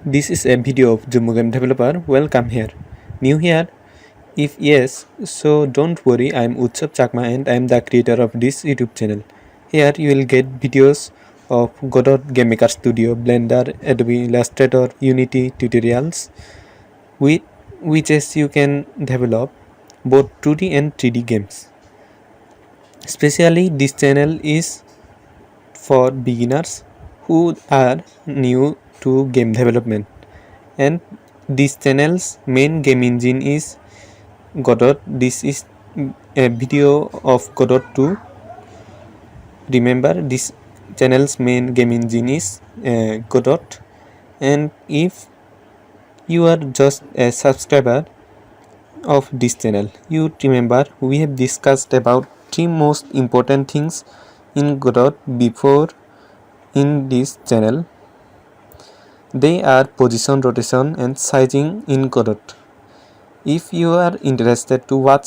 This is a video of Jumma game developer. Welcome here. New here? If yes, so don't worry, I am Utsav Chakma and I am the creator of this YouTube channel. Here you will get videos of Godot Game Maker Studio, Blender, Adobe Illustrator, Unity tutorials with which you can develop both 2D and 3D games. Especially this channel is for beginners who are new to game development, and this channel's main game engine is Godot. This is a video of Godot 2. Remember, this channel's main game engine is Godot, and if you are just a subscriber of this channel, you remember we have discussed about three most important things in Godot before in this channel. They are position, rotation and sizing in Godot. If you are interested to watch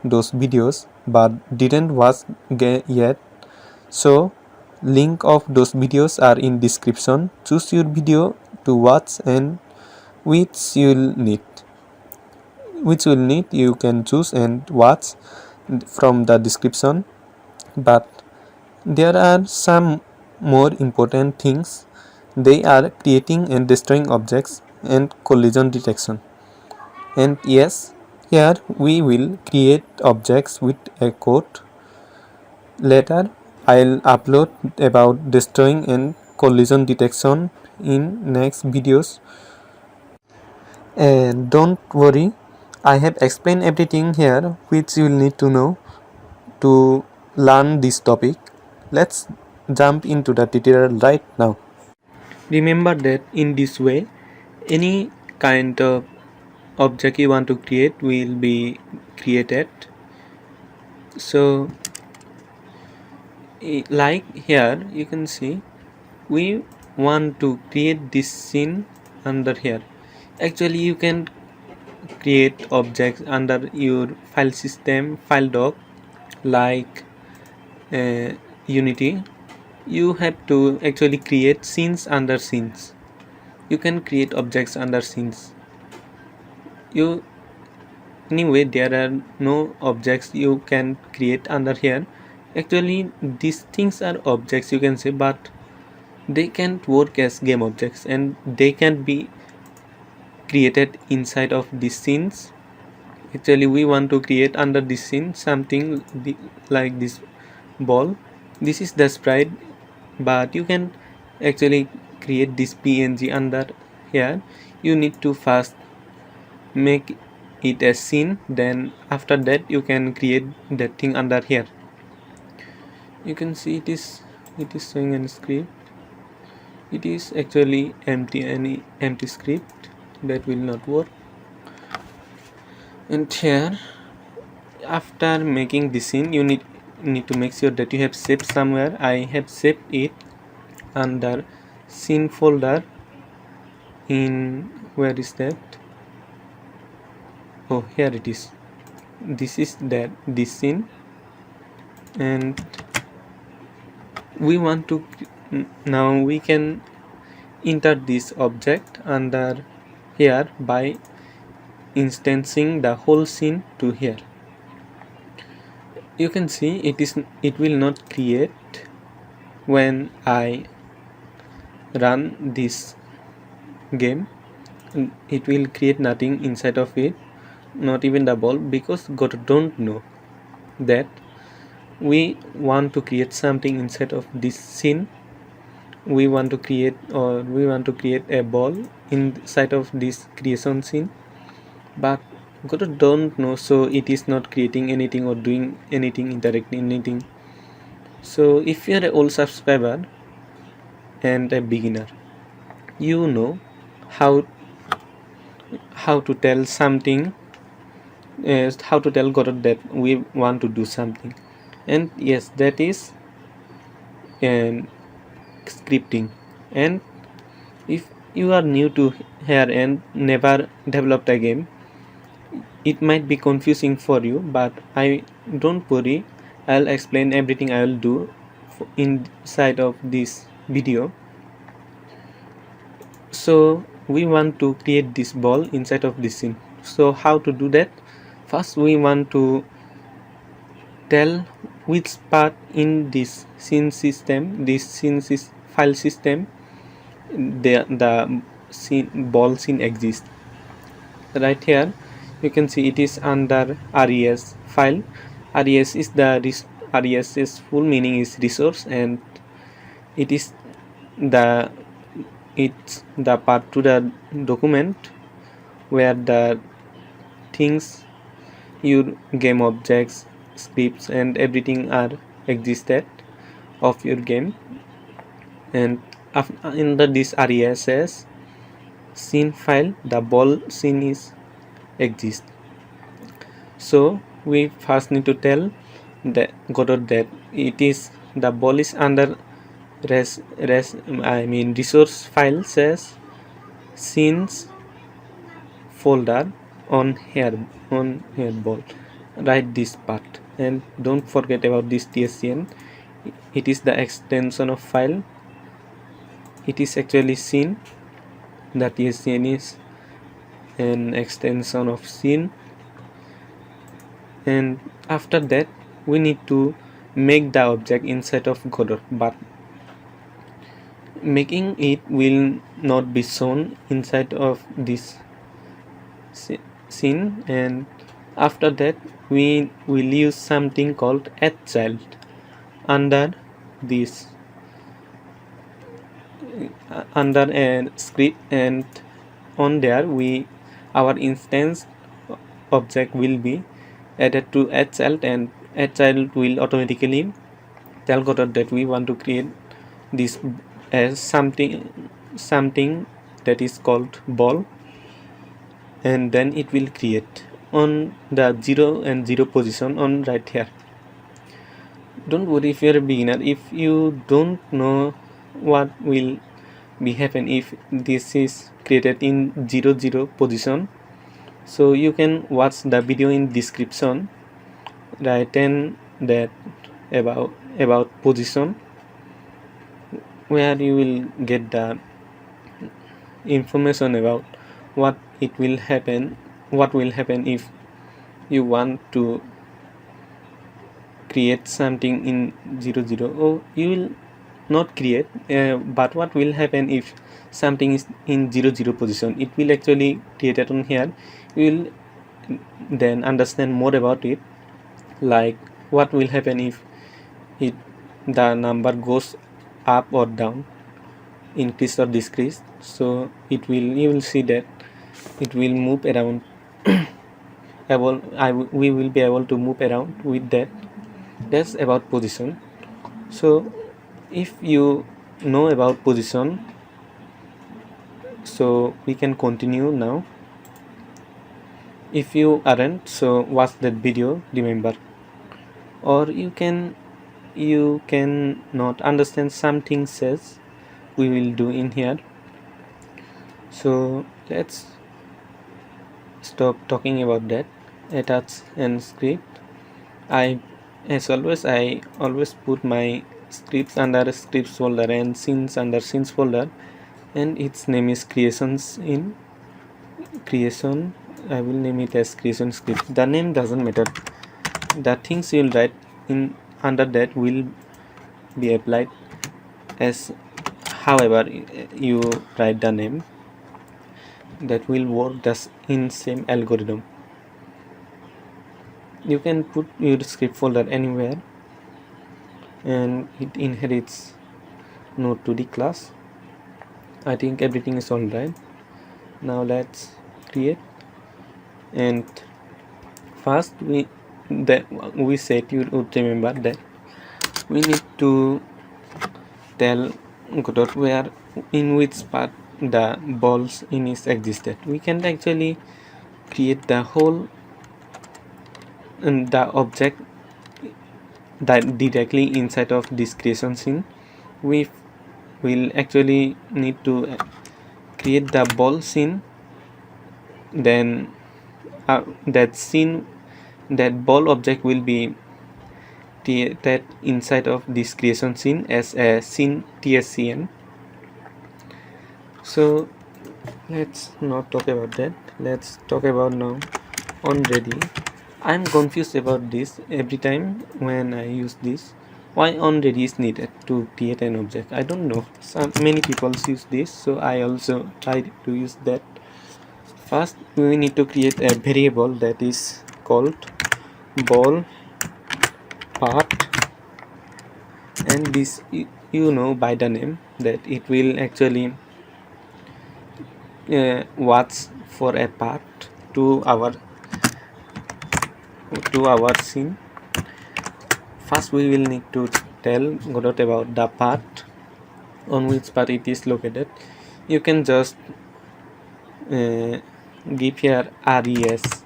those videos but didn't watch yet, so link of those videos are in description. Choose your video to watch and which you'll need. You can choose and watch from the description, but there are some more important things. They are creating and destroying objects and collision detection. And yes, here we will create objects with a code. Later I'll upload about destroying and collision detection in next videos. And don't worry, I have explained everything here which you will need to know to learn this topic. Let's jump into the tutorial right now. Remember that in this way, any kind of object you want to create will be created. So like here you can see we want to create this scene under here. Actually you can create objects under your file system, file doc, like Unity. You have to actually create scenes under scenes. You can create objects under scenes. Anyway, there are no objects you can create under here. Actually these things are objects, you can say, but they can't work as game objects and they can be created inside of these scenes. Actually we want to create under this scene something like this ball. This is the sprite, but you can actually create this PNG under here. You need to first make it a scene, then after that you can create that thing under here. You can see it is showing a script. It is actually empty script that will not work. And here after making the scene you need to make sure that you have saved somewhere. I have saved it under scene folder in, where is that? Oh, here it is. This is this scene, and we want to now we can enter this object under here by instancing the whole scene to here. You can see it will not create when I run this game. It will create nothing inside of it, not even the ball, because God don't know that we want to create something inside of this scene. We want to create a ball inside of this creation scene, but God don't know, so it is not creating anything or doing anything, interacting anything. So if you are an old subscriber and a beginner, you know how to tell something, how to tell Godot that we want to do something. And yes, that is scripting. And if you are new to here and never developed a game, it might be confusing for you, but don't worry, I'll explain everything I will do inside of this video. So we want to create this ball inside of this scene. So how to do that? First we want to tell which part in this scene system, file system, the ball scene exists. Right here you can see it is under res file. Res is res's full meaning is resource, and it is the it's the part to the document where the things, your game objects, scripts and everything are existed of your game. And in this res scene file, the ball scene is exist. So we first need to tell the Godot that it is the ball is under resource file says scenes folder on here ball. Write this part and don't forget about this tscn. It is the extension of file. It is actually scene. The tscn is an extension of scene, and after that we need to make the object inside of Godot, but making it will not be shown inside of this scene. And after that we will use something called addChild under this under a script, and on there our instance object will be added to addChild, and addChild will automatically tell Godot that we want to create this as something that is called ball, and then it will create on the 0 and 0 position on right here. Don't worry if you're a beginner, if you don't know what will be happen if this is created in 0 0 position, so you can watch the video in description, right, and that about position, where you will get the information about what will happen if you want to create something in 0 0, or you will not create, but what will happen if something is in 0 0 position, it will actually create it on here. You will then understand more about it, like what will happen if the number goes up or down, increase or decrease. So you will see that it will move around. We will be able to move around with that. That's about position. So if you know about position, so we can continue now. If you aren't, so watch that video, remember. Or you can not understand something says we will do in here. So let's stop talking about that. Attach and script. As always, I always put my scripts under scripts folder and scenes under scenes folder, and its name is creations in creation. I will name it as creation script. The name doesn't matter. The things you'll write in under that will be applied as however you write the name. That will work just in same algorithm. You can put your script folder anywhere, and it inherits node to the class. I think everything is alright. Now let's create. And first we said, you would remember that we need to tell Godot where in which part the balls in is existed. We can actually create the whole and the object that directly inside of this creation scene. We will actually need to create the ball scene, then that ball object will be created inside of this creation scene as a scene tscn. So Let's not talk about that. Let's talk about now on ready. I'm confused about this every time when I use this. Why on ready is needed to create an object? I don't know. Many people use this, so I also tried to use that. First, we need to create a variable that is called ball part, and this you know by the name that it will actually watch for a path to our scene. First we will need to tell Godot about the path, on which part it is located. You can just give here res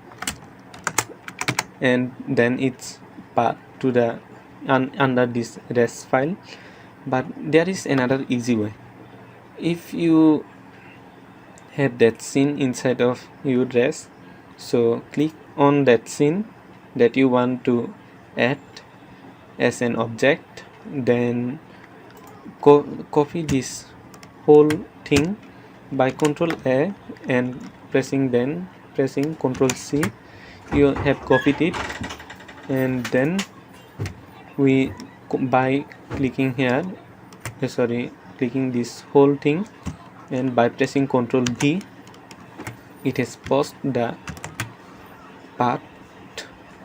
and then its path to the under this res file. But there is another easy way. If you have that scene inside of your res, so click on that scene that you want to add as an object, then copy this whole thing by Ctrl A and pressing Ctrl C. You have copied it, and then we by clicking here clicking this whole thing, and by pressing Ctrl V, it has paused the path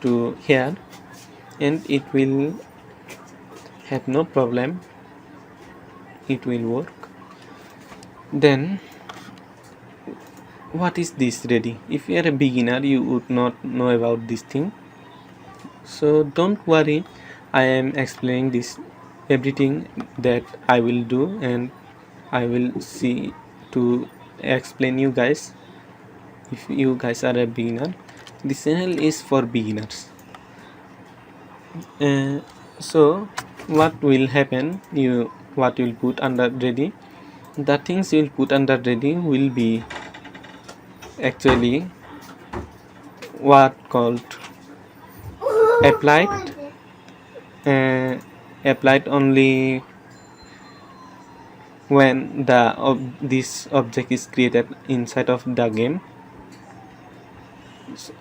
to here, and it will have no problem, it will work. Then what is this ready? If you are a beginner, you would not know about this thing, so don't worry, I am explaining this everything that I will do, and I will see to explain you guys. If you guys are a beginner, this channel is for beginners. So what will happen, what you will put under ready, the things you will put under ready will be actually what called applied applied only when this object is created inside of the game. So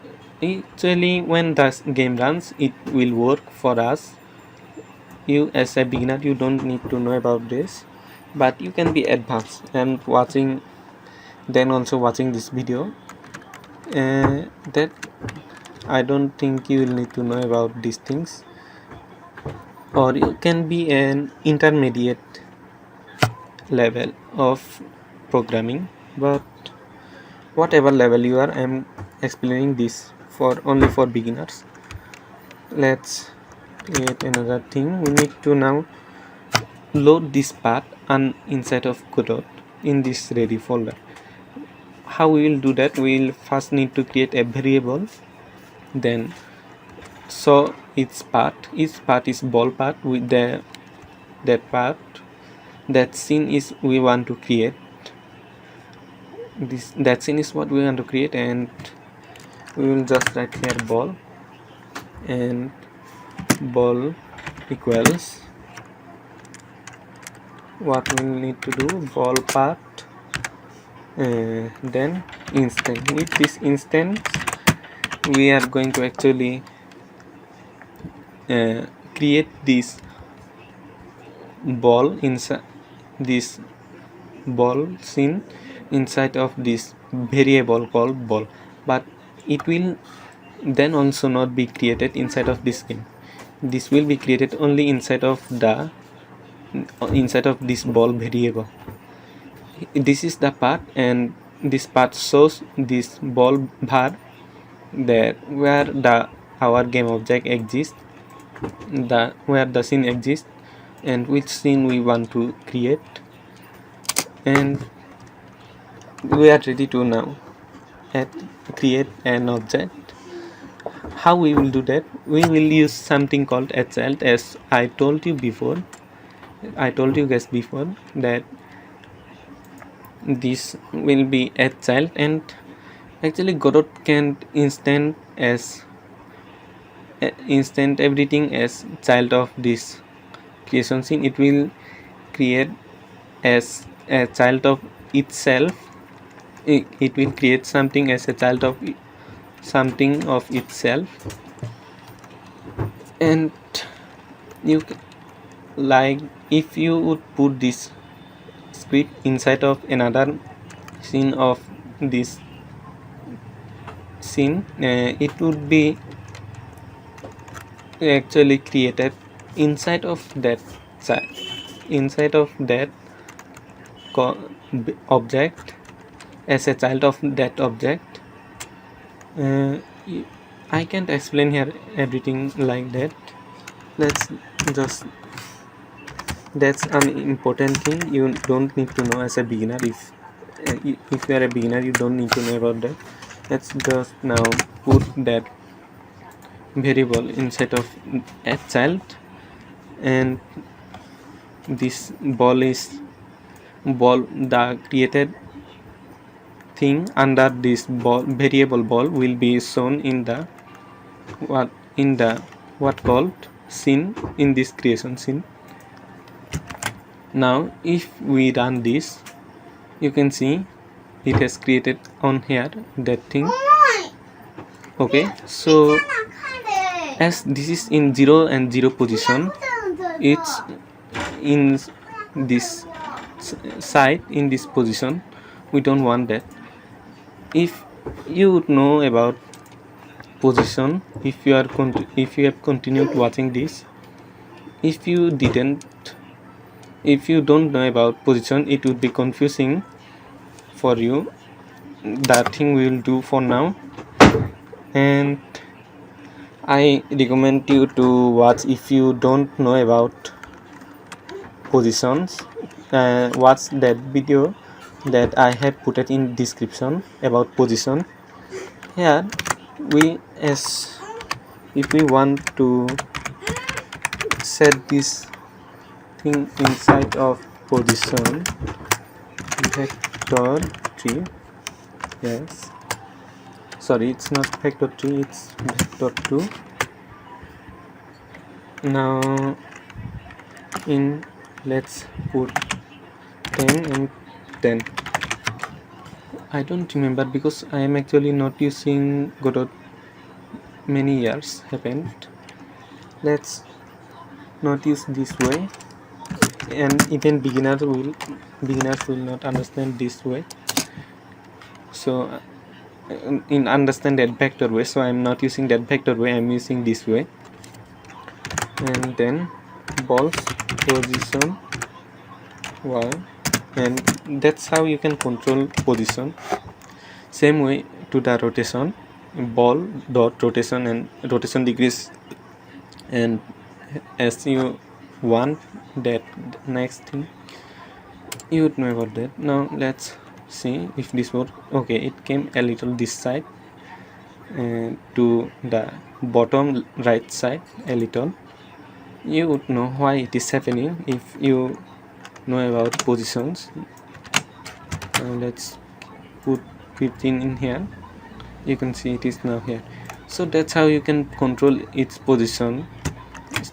actually when the game runs, it will work for us. You as a beginner, you don't need to know about this, but you can be advanced and watching this video, that I don't think you will need to know about these things, or you can be an intermediate level of programming. But whatever level you are, I am explaining this for only for beginners. Let's create another thing. We need to now load this path inside of Godot in this ready folder. How we will do that? We will first need to create a variable, then so each part is ball part with that part, that scene is we want to create, that scene is what we want to create, and we will just write here ball, and ball equals what we need to do, ball part, then instance. With this instance we are going to actually create this ball inside this ball scene inside of this variable called ball, but it will then also not be created inside of this game. This will be created only inside of this ball variable. This is the path, and this path shows this ball bar there where our game object exists, where the scene exists, and which scene we want to create, and we are ready to now create an object. How we will do that? We will use something called a child, as I told you guys before that this will be a child, and actually Godot can't instant everything as child of this creation scene. It will create as a child of itself it will create something as a child of something of itself. And you like if you would put this script inside of another scene of this scene, it would be actually created inside of that inside of that object as a child of that object. uh, I can't explain here everything like that. Let's just, that's an important thing you don't need to know as a beginner. If you are a beginner, you don't need to know about that. Let's just now put that variable inside of a child, and this ball is ball, the created thing under this ball variable ball will be shown in the what called scene, in this creation scene. Now if we run this, you can see it has created on here that thing. Okay, so as this is in 0 and 0 position, it's in this side, in this position. We don't want that. If you know about position, if you have continued watching this, if you don't know about position, it would be confusing for you. That thing we will do for now, and I recommend you to watch. If you don't know about positions, watch that video that I have put it in description about position. Here if we want to set this thing inside of position vector 3, yes, sorry, it's not vector 3, it's vector 2. Now let's put 10 and 10. I don't remember because I am actually not using Godot. Many years happened. Let's not use this way, and even beginners will not understand this way. So in understand that vector way, so I'm not using that vector way, I'm using this way. And then balls position y, and that's how you can control position. Same way to the rotation, ball dot rotation and rotation degrees, and as you want that next thing, you would know about that. Now let's see if this works. Okay, it came a little this side, to the bottom right side a little. You would know why it is happening if you know about positions. Now let's put 15 in here. You can see it is now here. So that's how you can control its position.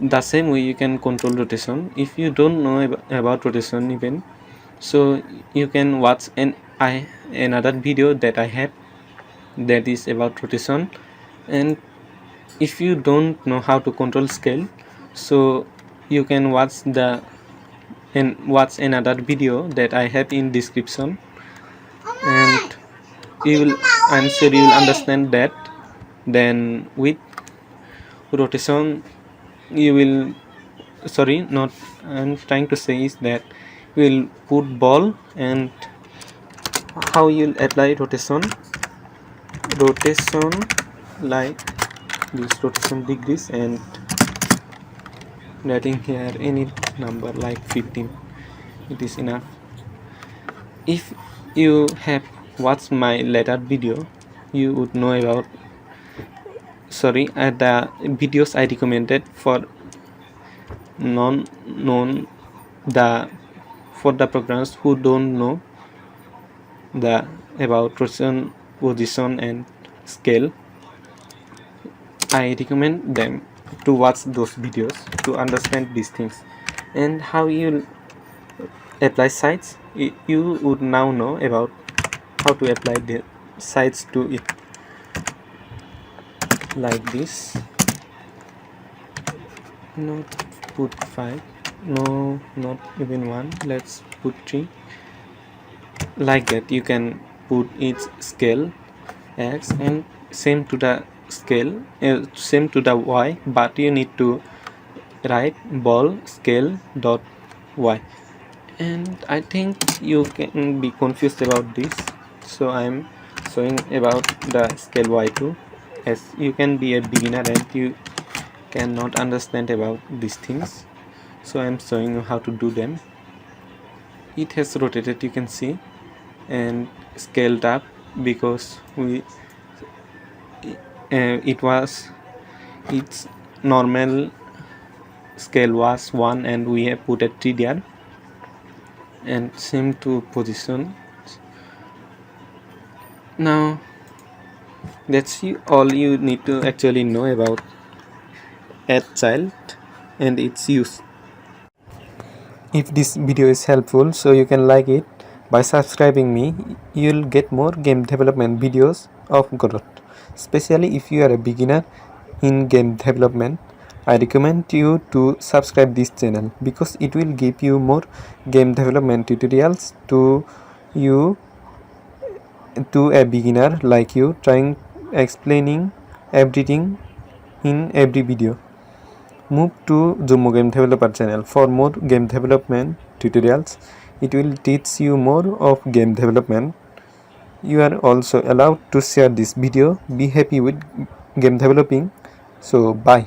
The same way you can control rotation. If you don't know about rotation even, so you can watch another video that I have that is about rotation. And if you don't know how to control scale, so you can watch another video that I have in description, and I'm sure you will understand that. Then with rotation, you will, sorry, not, I'm trying to say is that you will put ball, and how you'll apply rotation like this rotation degrees, and writing here any number like 15, it is enough. If you have watched my later video, you would know about, sorry, the videos I recommended for for the programmers who don't know about rotation, position and scale. I recommend them to watch those videos to understand these things. And how you apply sites, you would now know about how to apply the sides to it, like this. Not put 5, no, not even 1, let's put 3. Like that you can put its scale x and same to the scale, same to the y, but you need to write ball scale dot y. And I think you can be confused about this, so I'm showing about the scale y2, as you can be a beginner and you cannot understand about these things, so I'm showing you how to do them. It has rotated, you can see, and scaled up because its normal scale was 1 and we have put a 3 there, and same to position. Now that's all you need to actually know about add child and its use. If this video is helpful, so you can like it by subscribing me, you'll get more game development videos of Godot. Especially if you are a beginner in game development, I recommend you to subscribe this channel because it will give you more game development tutorials you to a beginner like you, trying explaining everything in every video. Move to Jumma Game Developer channel for more game development tutorials. It will teach you more of game development. You are also allowed to share this video. Be happy with game developing. So bye.